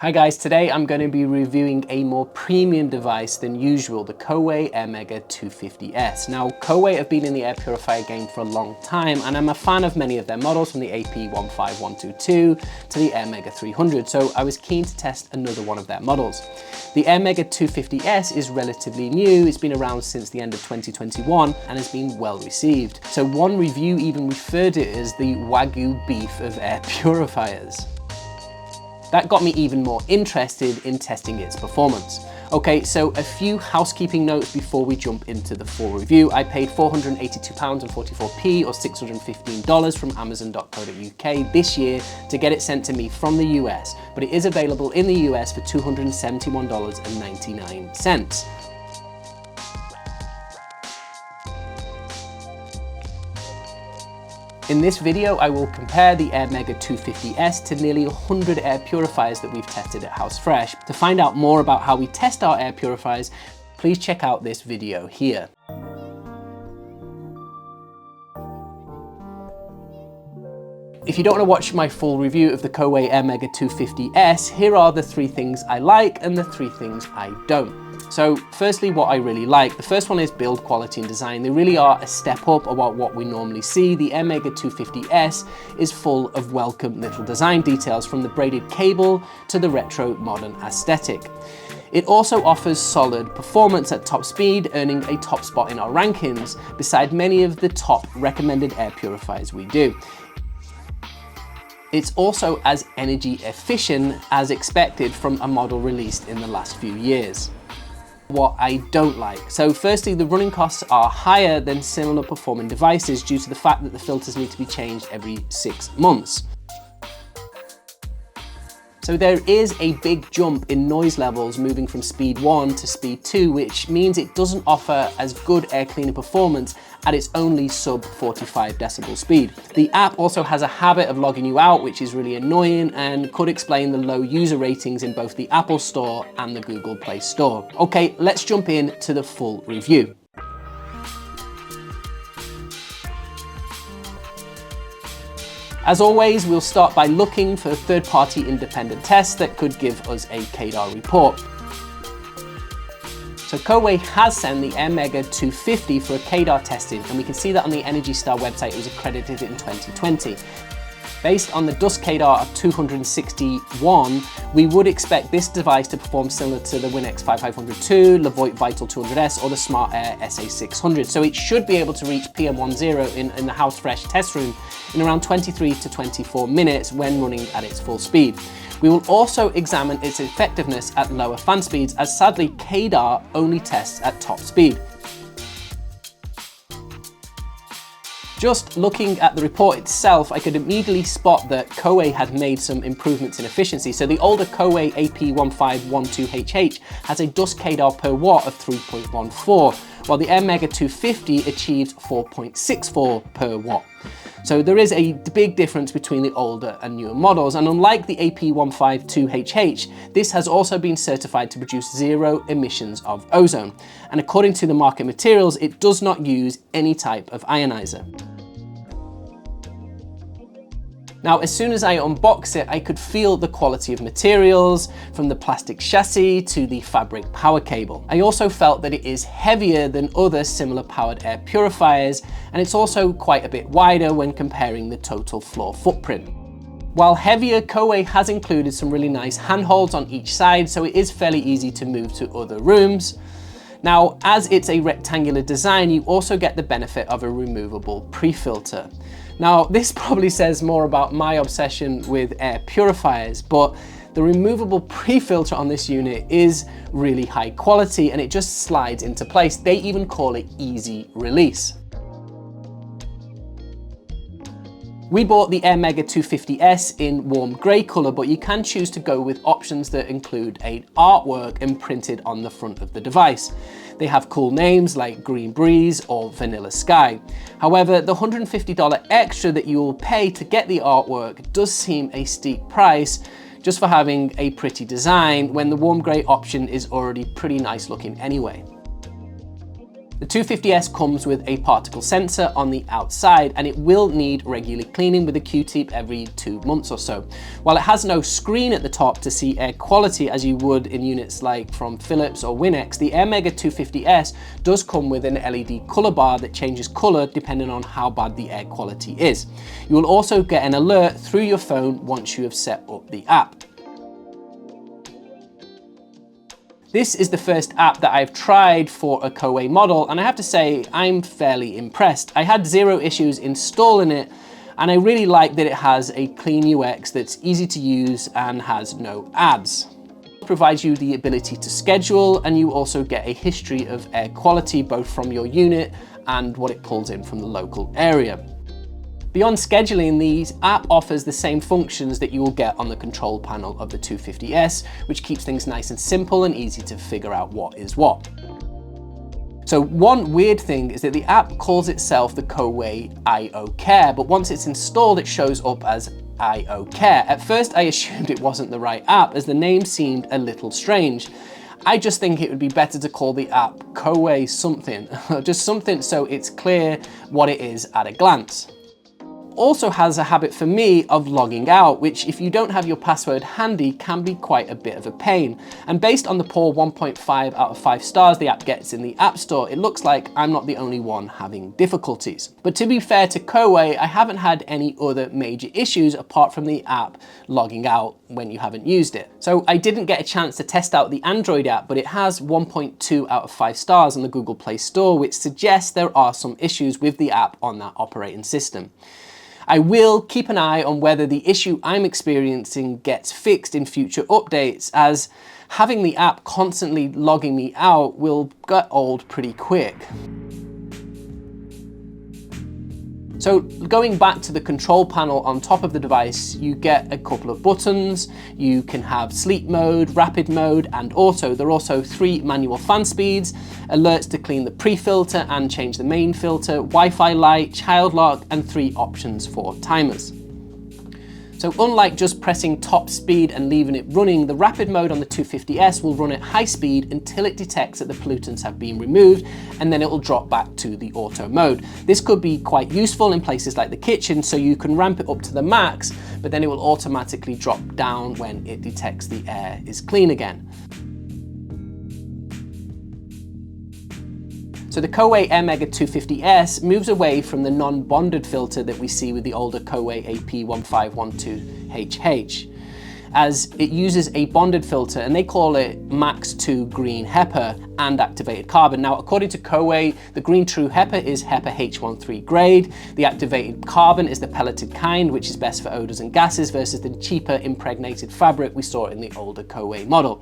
Hi guys, today I'm going to be reviewing a more premium device than usual, the Coway Airmega 250S. Now, Coway have been in the air purifier game for a long time, and I'm a fan of many of their models, from the AP15122 to the Airmega 300, so I was keen to test another one of their models. The Airmega 250S is relatively new. It's been around since the end of 2021 and has been well received. So one review even referred it as the Wagyu beef of air purifiers. That got me even more interested in testing its performance. Okay, so a few housekeeping notes before we jump into the full review. I paid £482.44 or $615 from Amazon.co.uk this year to get it sent to me from the US, but it is available in the US for $271.99. In this video, I will compare the Airmega 250S to nearly 100 air purifiers that we've tested at House Fresh. To find out more about how we test our air purifiers, please check out this video here. If you don't want to watch my full review of the Coway Airmega 250S, here are the 3 things I like and the 3 things I don't. So firstly, what I really like. The first one is build quality and design. They really are a step up about what we normally see. The Airmega 250S is full of welcome little design details, from the braided cable to the retro modern aesthetic. It also offers solid performance at top speed, earning a top spot in our rankings, beside many of the top recommended air purifiers we do. It's also as energy efficient as expected from a model released in the last few years. What I don't like. So firstly, the running costs are higher than similar performing devices due to the fact that the filters need to be changed every 6 months. So there is a big jump in noise levels moving from speed 1 to speed 2, which means it doesn't offer as good air cleaner performance at its only sub 45 decibel speed. The app also has a habit of logging you out, which is really annoying and could explain the low user ratings in both the Apple Store and the Google Play Store. Okay, let's jump into the full review. As always, we'll start by looking for third-party independent tests that could give us a KDAR report. So Coway has sent the Airmega 250 for a KDAR testing, and we can see that on the Energy Star website it was accredited in 2020. Based on the dust KDAR of 261, we would expect this device to perform similar to the Winx 5502, Levoit Vital 200S, or the Smart Air SA600. So it should be able to reach PM10 in the House Fresh test room in around 23 to 24 minutes when running at its full speed. We will also examine its effectiveness at lower fan speeds, as sadly KDAR only tests at top speed. Just looking at the report itself, I could immediately spot that Coway had made some improvements in efficiency. So the older Coway AP1512HH has a dust KDAR per watt of 3.14, while the Airmega 250 achieves 4.64 per watt. So there is a big difference between the older and newer models, and unlike the AP152HH, this has also been certified to produce 0 emissions of ozone. And according to the market materials, it does not use any type of ionizer. Now, as soon as I unboxed it, I could feel the quality of materials, from the plastic chassis to the fabric power cable. I also felt that it is heavier than other similar powered air purifiers, and it's also quite a bit wider when comparing the total floor footprint. While heavier, Coway has included some really nice handholds on each side, so it is fairly easy to move to other rooms. Now, as it's a rectangular design, you also get the benefit of a removable pre-filter. Now, this probably says more about my obsession with air purifiers, but the removable pre-filter on this unit is really high quality and it just slides into place. They even call it easy release. We bought the Airmega 250S in warm grey colour, but you can choose to go with options that include an artwork imprinted on the front of the device. They have cool names like Green Breeze or Vanilla Sky. However, the $150 extra that you will pay to get the artwork does seem a steep price just for having a pretty design when the warm grey option is already pretty nice looking anyway. The 250S comes with a particle sensor on the outside, and it will need regular cleaning with a Q-tip every 2 months or so. While it has no screen at the top to see air quality as you would in units like from Philips or Winx, the Airmega 250S does come with an LED color bar that changes color depending on how bad the air quality is. You will also get an alert through your phone once you have set up the app. This is the first app that I've tried for a Coway model, and I have to say I'm fairly impressed. I had zero issues installing it, and I really like that it has a clean UX that's easy to use and has no ads. It provides you the ability to schedule, and you also get a history of air quality both from your unit and what it pulls in from the local area. Beyond scheduling, the app offers the same functions that you will get on the control panel of the 250S, which keeps things nice and simple and easy to figure out what is what. So one weird thing is that the app calls itself the Coway IO Care, but once it's installed, it shows up as IO Care. At first, I assumed it wasn't the right app as the name seemed a little strange. I just think it would be better to call the app Coway something, just something so it's clear what it is at a glance. Also has a habit for me of logging out, which if you don't have your password handy can be quite a bit of a pain. And based on the poor 1.5 out of 5 stars the app gets in the App Store, it looks like I'm not the only one having difficulties. But to be fair to Coway, I haven't had any other major issues apart from the app logging out when you haven't used it. So I didn't get a chance to test out the Android app, but it has 1.2 out of 5 stars on the Google Play Store, which suggests there are some issues with the app on that operating system. I will keep an eye on whether the issue I'm experiencing gets fixed in future updates, as having the app constantly logging me out will get old pretty quick. So going back to the control panel on top of the device, you get a couple of buttons. You can have sleep mode, rapid mode, and auto. There are also 3 manual fan speeds, alerts to clean the pre-filter and change the main filter, Wi-Fi light, child lock, and 3 options for timers. So unlike just pressing top speed and leaving it running, the rapid mode on the 250S will run at high speed until it detects that the pollutants have been removed, and then it will drop back to the auto mode. This could be quite useful in places like the kitchen, so you can ramp it up to the max, but then it will automatically drop down when it detects the air is clean again. So the Coway Airmega 250S moves away from the non-bonded filter that we see with the older Coway AP1512HH, as it uses a bonded filter, and they call it Max 2 Green HEPA and activated carbon. Now, according to Coway, the green true HEPA is HEPA H13 grade. The activated carbon is the pelleted kind, which is best for odors and gases, versus the cheaper impregnated fabric we saw in the older Coway model.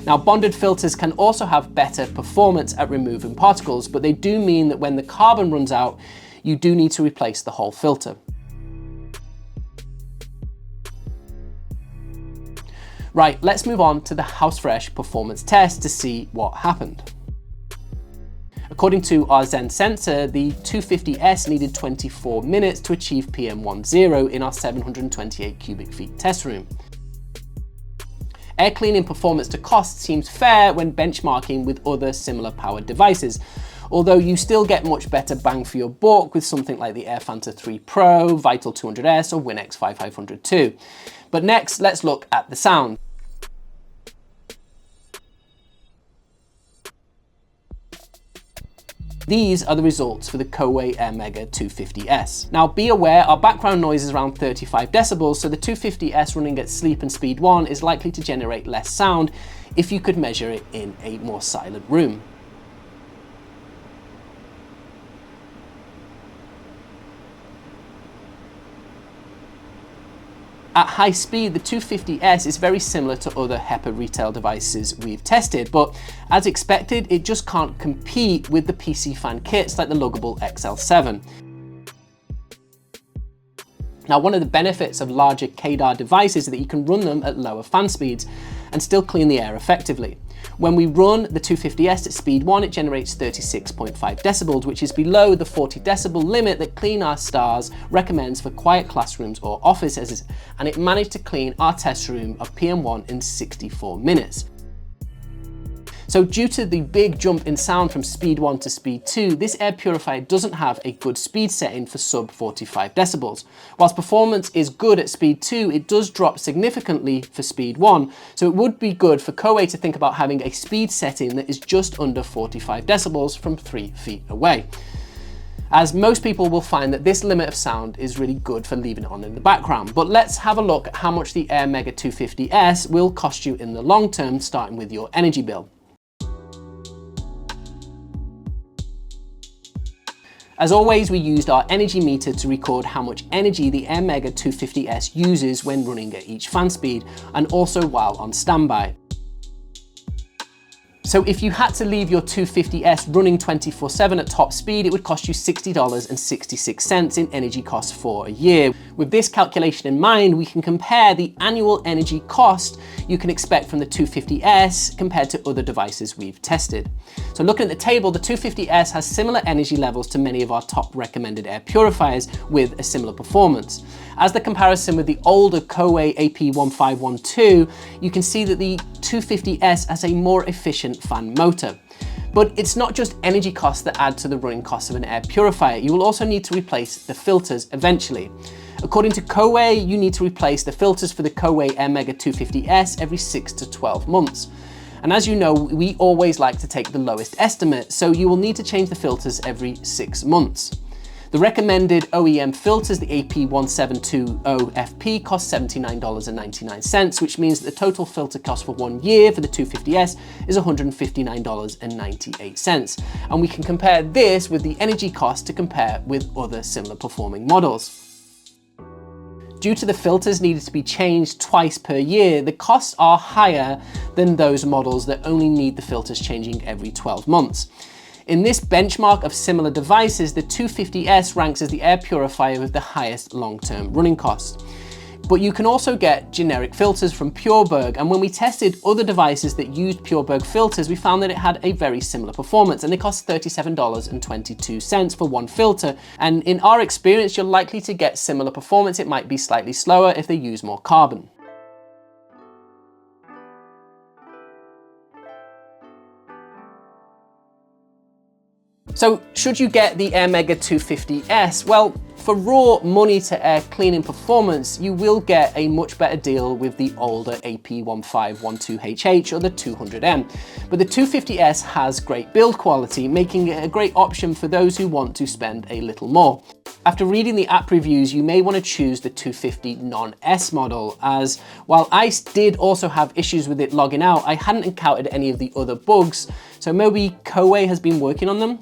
Now, bonded filters can also have better performance at removing particles, but they do mean that when the carbon runs out, you do need to replace the whole filter. Right, let's move on to the Housefresh performance test to see what happened. According to our Zen sensor, the 250S needed 24 minutes to achieve PM10 in our 728 cubic feet test room. Air cleaning performance to cost seems fair when benchmarking with other similar powered devices, although you still get much better bang for your buck with something like the AirFanta 3 Pro, Vital 200S, or Winx 5500 II. But next, let's look at the sound. These are the results for the Coway Airmega 250S. Now be aware, our background noise is around 35 decibels, so the 250S running at sleep and speed 1 is likely to generate less sound if you could measure it in a more silent room. At high speed, the 250S is very similar to other HEPA retail devices we've tested, but as expected, it just can't compete with the PC fan kits like the luggable XL7. Now, one of the benefits of larger KDAR devices is that you can run them at lower fan speeds and still clean the air effectively. When we run the 250S at speed 1, it generates 36.5 decibels, which is below the 40 decibel limit that Clean Our Stars recommends for quiet classrooms or offices, and it managed to clean our test room of PM1 in 64 minutes. So due to the big jump in sound from speed 1 to speed 2, this air purifier doesn't have a good speed setting for sub 45 decibels. Whilst performance is good at speed 2, it does drop significantly for speed 1, so it would be good for Coway to think about having a speed setting that is just under 45 decibels from 3 feet away, as most people will find that this limit of sound is really good for leaving it on in the background. But let's have a look at how much the Airmega 250S will cost you in the long term, starting with your energy bill. As always, we used our energy meter to record how much energy the Airmega 250S uses when running at each fan speed, and also while on standby. So if you had to leave your 250S running 24/7 at top speed, it would cost you $60.66 in energy costs for a year. With this calculation in mind, we can compare the annual energy cost you can expect from the 250S compared to other devices we've tested. So looking at the table, the 250S has similar energy levels to many of our top recommended air purifiers with a similar performance. As the comparison with the older Coway AP1512, you can see that the 250S has a more efficient fan motor. But it's not just energy costs that add to the running costs of an air purifier. You will also need to replace the filters eventually. According to Coway, you need to replace the filters for the Coway Airmega 250S every 6 to 12 months. And as you know, we always like to take the lowest estimate, so you will need to change the filters every 6 months. The recommended OEM filters, the AP1720FP, cost $79.99, which means that the total filter cost for 1 year for the 250S is $159.98. And we can compare this with the energy cost to compare with other similar performing models. Due to the filters needed to be changed twice per year, the costs are higher than those models that only need the filters changing every 12 months. In this benchmark of similar devices, the 250S ranks as the air purifier with the highest long-term running costs. But you can also get generic filters from Pureberg, and when we tested other devices that used Pureberg filters, we found that it had a very similar performance, and they cost $37.22 for one filter. And in our experience, you're likely to get similar performance. It might be slightly slower if they use more carbon. So should you get the Airmega 250S? Well, for raw money to air cleaning performance, you will get a much better deal with the older AP1512HH or the 200M. But the 250S has great build quality, making it a great option for those who want to spend a little more. After reading the app reviews, you may want to choose the 250 non-S model, as while I did also have issues with it logging out, I hadn't encountered any of the other bugs, so maybe Coway has been working on them.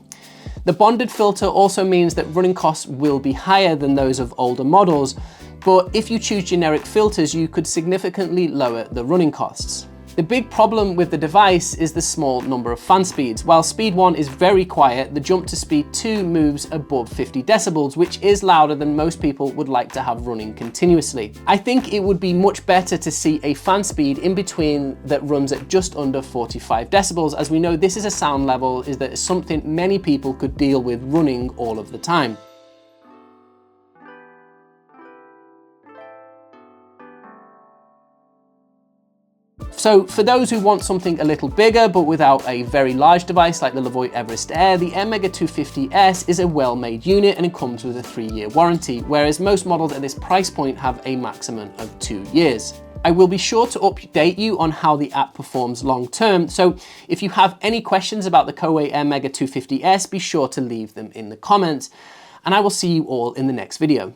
The bonded filter also means that running costs will be higher than those of older models, but if you choose generic filters, you could significantly lower the running costs. The big problem with the device is the small number of fan speeds. While speed 1 is very quiet, the jump to speed 2 moves above 50 decibels, which is louder than most people would like to have running continuously. I think it would be much better to see a fan speed in between that runs at just under 45 decibels, as we know this is a sound level that is something many people could deal with running all of the time. So for those who want something a little bigger but without a very large device like the Levoit Everest Air, the Airmega 250S is a well-made unit and it comes with a 3-year warranty, whereas most models at this price point have a maximum of 2 years. I will be sure to update you on how the app performs long term, so if you have any questions about the Coway Airmega 250S, be sure to leave them in the comments, and I will see you all in the next video.